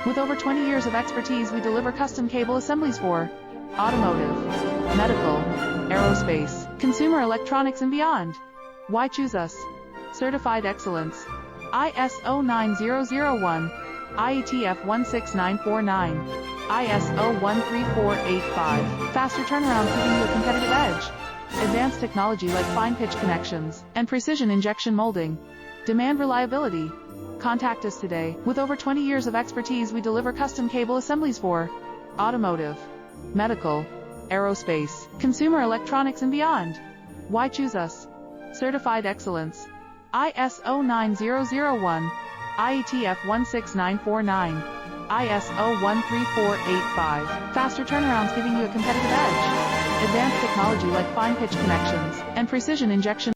With over 20 years of expertise, we deliver custom cable assemblies for automotive, medical, aerospace, consumer electronics, and beyond. Why choose us? Certified excellence. ISO 9001, IATF 16949, ISO 13485. Faster turnaround, giving you a competitive edge. Advanced technology like fine pitch connections and precision injection molding. Demand reliability. Contact us today. With over 20 years of expertise, we deliver custom cable assemblies for automotive, medical, aerospace, consumer electronics, and beyond. Why choose us? Certified excellence. ISO 9001, IATF 16949, ISO 13485. Faster turnarounds, giving you a competitive edge. Advanced technology like fine pitch connections and precision injection